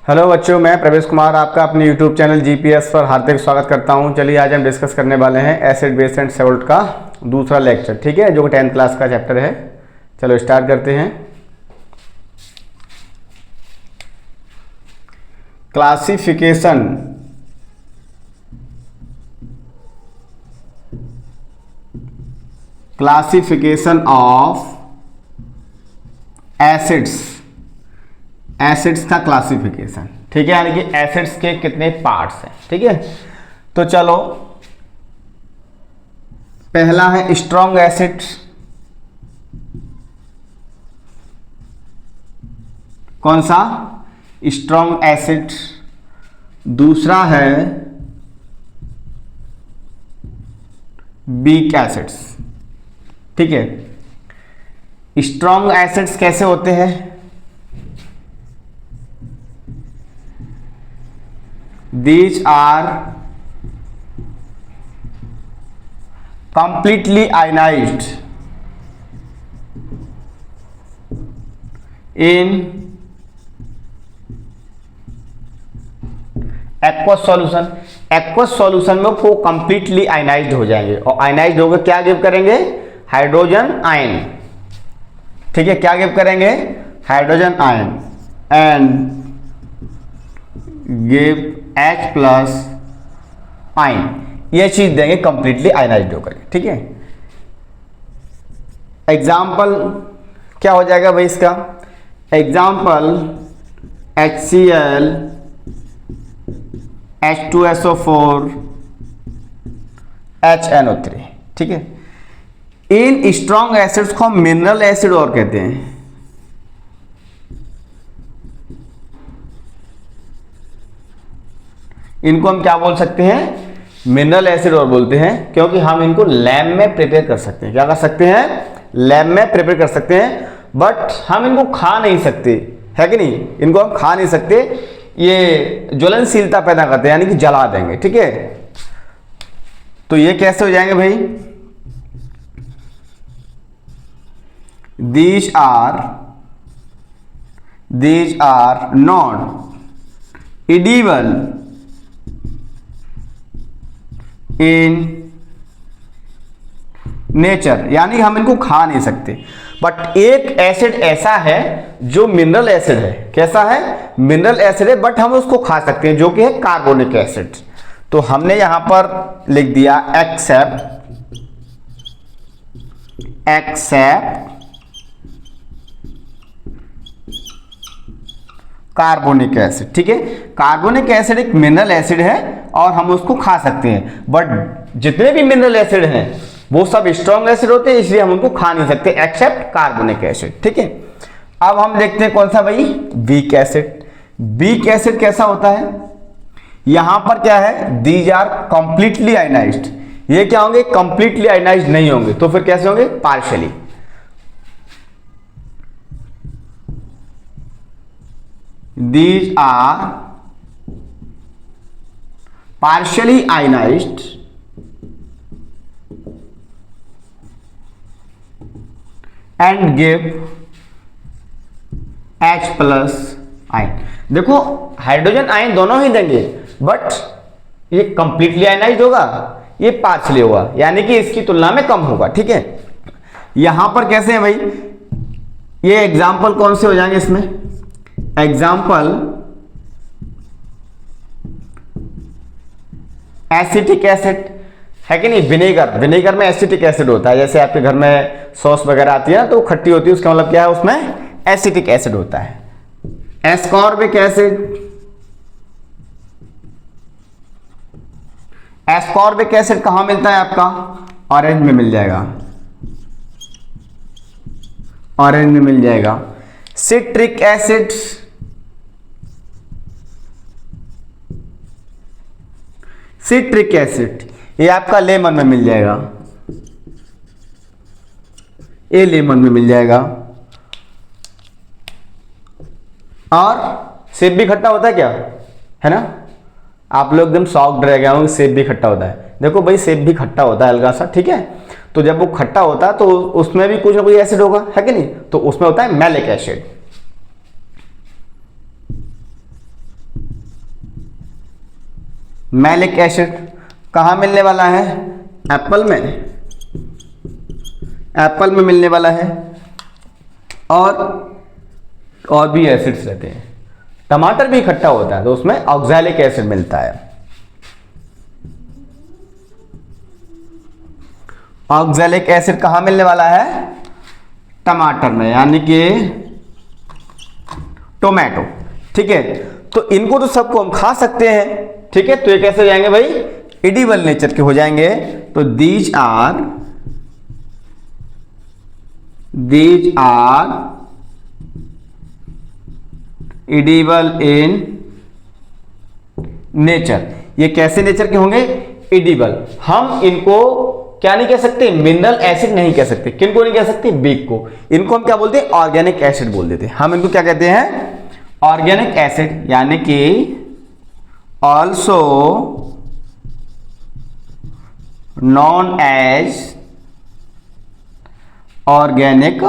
Hello बच्चों, मैं प्रवेश कुमार आपका अपने यूट्यूब चैनल जीपीएस पर हार्दिक स्वागत करता हूं। चलिए आज हम डिस्कस करने वाले हैं एसिड बेस एंड सॉल्ट का दूसरा लेक्चर, ठीक है, जो 10th क्लास का चैप्टर है। चलो स्टार्ट करते हैं। क्लासिफिकेशन ऑफ एसिड्स का क्लासिफिकेशन, ठीक है, यानी कि एसिड्स के कितने पार्ट्स हैं, ठीक है। तो चलो, पहला है स्ट्रॉन्ग एसिड्स। कौन सा? Strong acids. दूसरा है वीक एसिड्स, ठीक है। स्ट्रॉन्ग एसिड्स कैसे होते हैं? These are completely ionized in aqueous solution। Aqueous solution में वो कंप्लीटली आयनाइज्ड हो जाएंगे, और आयनाइज्ड होकर क्या गिव करेंगे? हाइड्रोजन आयन, ठीक है। क्या गिव करेंगे? Hydrogen ion and give H+ ion, ये चीज देंगे कंप्लीटली आयनाइज्ड होकर, ठीक है। एग्जाम्पल क्या हो जाएगा भाई इसका? एग्जाम्पल HCl H2SO4 HNO3, ठीक है। इन स्ट्रॉन्ग एसिड्स को हम मिनरल एसिड और कहते हैं। इनको हम क्या बोल सकते हैं? मिनरल एसिड और बोलते हैं, क्योंकि हम इनको लैब में प्रिपेयर कर सकते हैं। क्या कर सकते हैं? लैब में प्रिपेयर कर सकते हैं, बट हम इनको खा नहीं सकते, है कि नहीं? इनको हम खा नहीं सकते, ये ज्वलनशीलता पैदा करते हैं, यानी कि जला देंगे, ठीक है। तो ये कैसे हो जाएंगे भाई? These are not edible in nature, यानी हम इनको खा नहीं सकते। बट एक एसिड ऐसा है जो मिनरल एसिड है। कैसा है? मिनरल एसिड है, बट हम उसको खा सकते हैं, जो कि है कार्बोनिक एसिड। तो हमने यहां पर लिख दिया एक्सेप्ट कार्बोनिक एसिड, ठीक है। कार्बोनिक एसिड एक मिनरल एसिड है और हम उसको खा सकते हैं, बट जितने भी मिनरल एसिड हैं वो सब स्ट्रॉन्ग एसिड होते हैं, इसलिए हम उनको खा नहीं सकते एक्सेप्ट कार्बोनिक एसिड, ठीक है। अब हम देखते हैं कौन सा भाई? Weak acid. वीक एसिड कैसा होता है? यहां पर क्या है? These are completely ionized. ये क्या होंगे? कंप्लीटली आयनाइज्ड नहीं होंगे, तो फिर कैसे होंगे? Partially. These are partially ionized and give H+ ion. देखो, हाइड्रोजन आयन दोनों ही देंगे, बट ये कंप्लीटली आयनाइज्ड होगा, ये पार्शियली होगा, यानी कि इसकी तुलना में कम होगा, ठीक है। यहां पर कैसे है भाई? ये एग्जाम्पल कौन से हो जाएंगे इसमें? एग्जाम्पल एसिटिक एसिड, है कि नहीं? विनेगर में एसिटिक एसिड होता है। जैसे आपके घर में सॉस वगैरह आती है ना, तो खट्टी होती है, उसका मतलब क्या है? उसमें एसिटिक एसिड होता है। एस्कॉर्बिक एसिड, एस्कॉर्बिक एसिड कहां मिलता है आपका? ऑरेंज में मिल जाएगा, ऑरेंज में मिल जाएगा। सिट्रिक एसिड, सिट्रिक एसिड ये आपका लेमन में मिल जाएगा, ये लेमन में मिल जाएगा। और सेब भी खट्टा होता है क्या? है ना? आप लोग एकदम शॉक्ड रह गए होंगे, सेब भी खट्टा होता है। देखो भाई, सेब भी खट्टा होता है हल्का सा, ठीक है। तो जब वो खट्टा होता है तो उसमें भी कुछ ना कुछ एसिड होगा, है कि नहीं? तो उसमें होता है मैलिक एसिड। मैलिक एसिड कहाँ मिलने वाला है? एप्पल में, एप्पल में मिलने वाला है। और भी एसिड्स रहते हैं, टमाटर भी इकट्ठा होता है तो उसमें ऑक्सैलिक एसिड मिलता है। ऑक्सैलिक एसिड कहाँ मिलने वाला है? टमाटर में, यानी कि टोमेटो। ठीक है, तो इनको तो सबको हम खा सकते हैं। ठीक है, तो ये कैसे हो जाएंगे भाई? एडिबल नेचर के हो जाएंगे। तो these are edible in nature. ये कैसे नेचर के होंगे? एडिबल। हम इनको क्या नहीं कह सकते? मिनरल एसिड नहीं कह सकते। किनको नहीं कह सकते? बीक को। इनको हम क्या बोलते हैं? ऑर्गेनिक एसिड बोल देते हैं। हम इनको क्या कहते हैं? ऑर्गेनिक एसिड, यानी कि also known as organic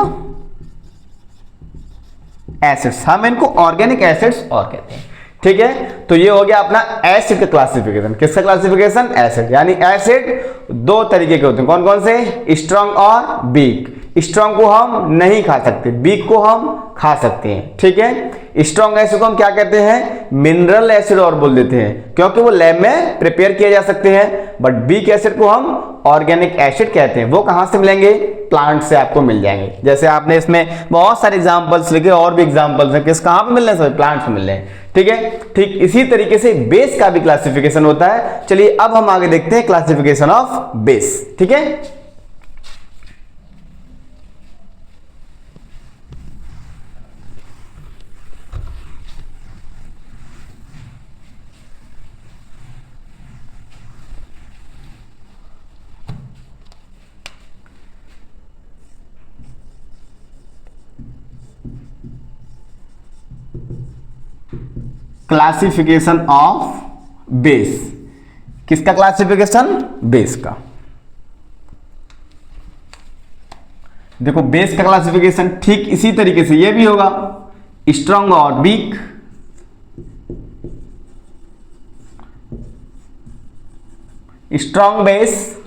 acids. हम इनको ऑर्गेनिक एसिड्स और कहते हैं। ठीक है, तो ये हो गया अपना एसिड का क्लासिफिकेशन। किसका क्लासिफिकेशन? एसिड। यानी एसिड दो तरीके के होते हैं। कौन कौन से? स्ट्रॉन्ग और वीक। स्ट्रॉन्ग को हम नहीं खा सकते, वीक को हम खा सकते हैं। ठीक है, स्ट्रॉन्ग एसिड को हम क्या कहते हैं? मिनरल एसिड और बोल देते हैं, क्योंकि वो लैब में प्रिपेयर किए जा सकते हैं। बट वीक एसिड को हम ऑर्गेनिक एसिड कहते हैं। वो कहां से मिलेंगे? प्लांट से आपको मिल जाएंगे। जैसे आपने इसमें बहुत सारे एग्जांपल्स लिखे, और भी एग्जांपल्स हैं। किस कहां पे मिल रहे हैं? प्लांट से मिल रहे हैं। ठीक है, ठीक इसी तरीके से बेस का भी क्लासिफिकेशन होता है। चलिए अब हम आगे देखते हैं क्लासिफिकेशन ऑफ बेस। ठीक है, क्लासिफिकेशन ऑफ बेस। किसका क्लासिफिकेशन? बेस का। देखो बेस का क्लासिफिकेशन ठीक इसी तरीके से ये भी होगा, स्ट्रॉन्ग और weak. Strong base,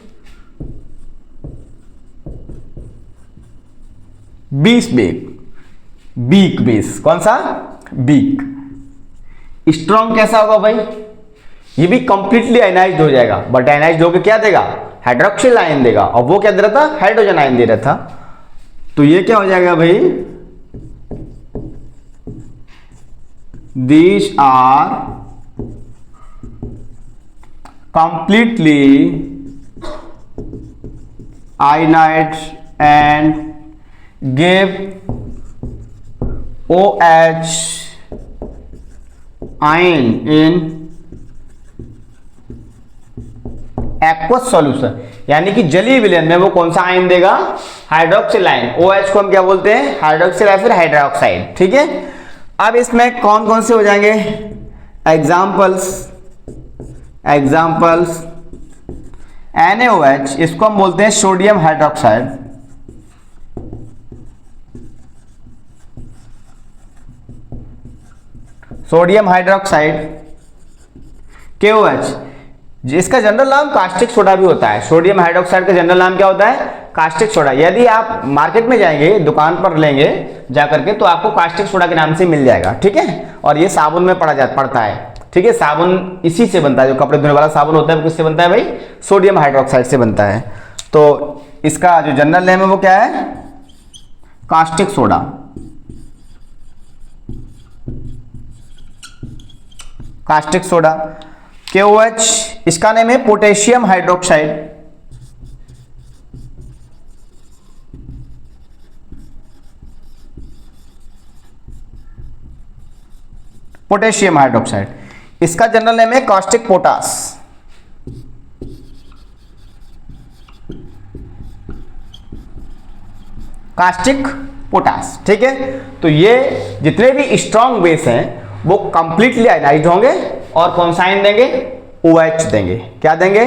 weak base. कौन सा? वीक। स्ट्रॉन्ग कैसा होगा भाई? ये भी कंप्लीटली आयनाइज्ड हो जाएगा, बट आयनाइज्ड होकर क्या देगा? हाइड्रोक्सिल आयन देगा। और वो क्या दे रहा था? हाइड्रोजन आयन दे रहा था। तो ये क्या हो जाएगा भाई? These are completely ionized and give OH ion in aqueous solution. यानी कि जलीय विलयन में वो कौन सा आयन देगा? Hydroxyl ion. OH को हम क्या बोलते हैं? हाइड्रोक्सिल या फिर हाइड्रोक्साइड। ठीक है, अब इसमें कौन कौन से हो जाएंगे एग्जाम्पल्स? NaOH, इसको हम बोलते हैं sodium hydroxide. Sodium hydroxide. KOH, जिसका जनरल नाम कास्टिक सोडा भी होता है। सोडियम हाइड्रोक्साइड का जनरल नाम क्या होता है? Caustic soda. यदि आप मार्केट में जाएंगे, दुकान पर लेंगे जाकर के, तो आपको कास्टिक सोडा के नाम से मिल जाएगा। ठीक है, और ये साबुन में पड़ता है। ठीक है, साबुन इसी से बनता है। जो कपड़े धोने वाला साबुन होता है वो किससे बनता है भाई? सोडियम हाइड्रोक्साइड से बनता है। तो इसका जो जनरल नेम है वो क्या है? Caustic soda. Caustic soda. KOH, इसका नेम है पोटेशियम हाइड्रोक्साइड। Potassium hydroxide. इसका जनरल नेम है कास्टिक पोटास। Caustic potash. ठीक है, तो ये जितने भी स्ट्रॉन्ग बेस हैं वो कंप्लीटली आयनाइज्ड होंगे और कौन सा आयन देंगे? OH देंगे। क्या देंगे?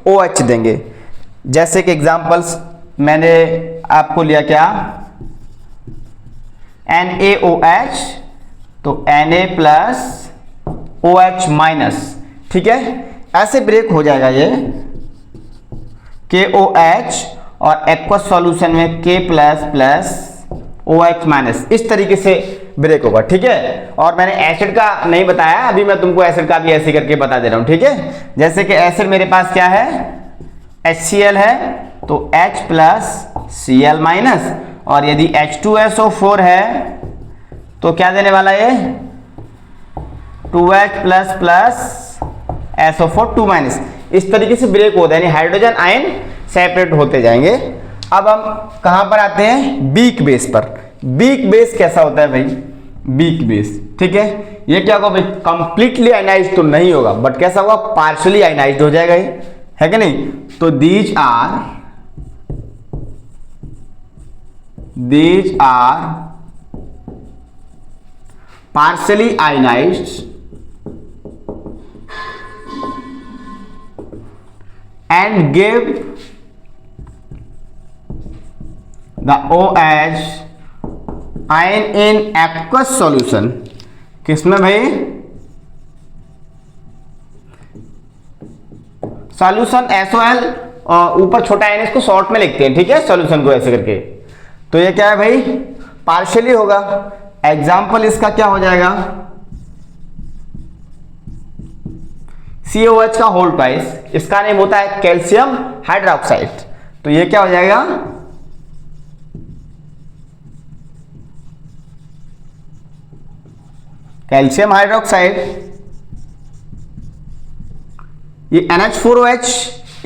OH देंगे। जैसे कि एग्जांपल्स मैंने आपको लिया क्या? NaOH, तो Na प्लस OH माइनस। ठीक है, ऐसे ब्रेक हो जाएगा ये KOH और एक्वस सॉल्यूशन में K plus plus OH minus, इस तरीके से ब्रेक होगा, ठीक है। और मैंने एसिड का नहीं बताया, अभी मैं तुमको एसिड का भी ऐसे करके बता दे रहा हूं, ठीक है। जैसे कि एसिड मेरे पास क्या है, HCl है, तो H प्लस Cl माइनस, और यदि H2SO4 है तो क्या देने वाला है, 2H plus plus SO4 2 minus. इस तरीके से ब्रेक होता है, यानी हाइड्रोजन आयन सेपरेट होते जाएंगे। अब हम कहां पर आते हैं, वीक बेस पर। वीक बेस कैसा होता है भाई, वीक बेस, ठीक है। ये क्या होगा भाई, कंप्लीटली आयनाइज्ड तो नहीं होगा, बट कैसा होगा, पार्शियली आयनाइज्ड हो जाएगा ये, है कि नहीं। तो these are partially ionized and give the OH ion in aqueous solution। किसमें भाई, सॉल्यूशन SOL, ऊपर छोटा n इसको शॉर्ट में लिखते हैं, ठीक है, सॉल्यूशन को ऐसे करके। तो ये क्या है भाई, पार्शियली होगा। एग्जाम्पल इसका क्या हो जाएगा, COH का होल ट्वाइस, इसका नेम होता है कैल्शियम हाइड्रोक्साइड। तो ये क्या हो जाएगा, कैल्शियम हाइड्रोक्साइड। ये NH4OH,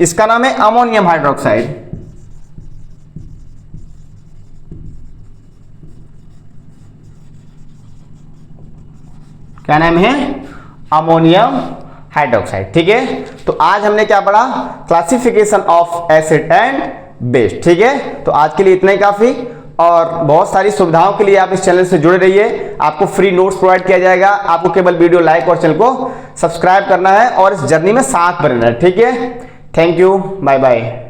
इसका नाम है अमोनियम हाइड्रोक्साइड। क्या नाम है, अमोनियम हाइड्रोक्साइड, ठीक है। तो आज हमने क्या पढ़ा, classification of acid and base, ठीक है। तो आज के लिए इतना ही काफी, और बहुत सारी सुविधाओं के लिए आप इस चैनल से जुड़े रहिए। आपको फ्री नोट्स प्रोवाइड किया जाएगा, आपको केवल वीडियो लाइक और चैनल को सब्सक्राइब करना है और इस जर्नी में साथ में रहना है, ठीक है। Thank you, bye bye.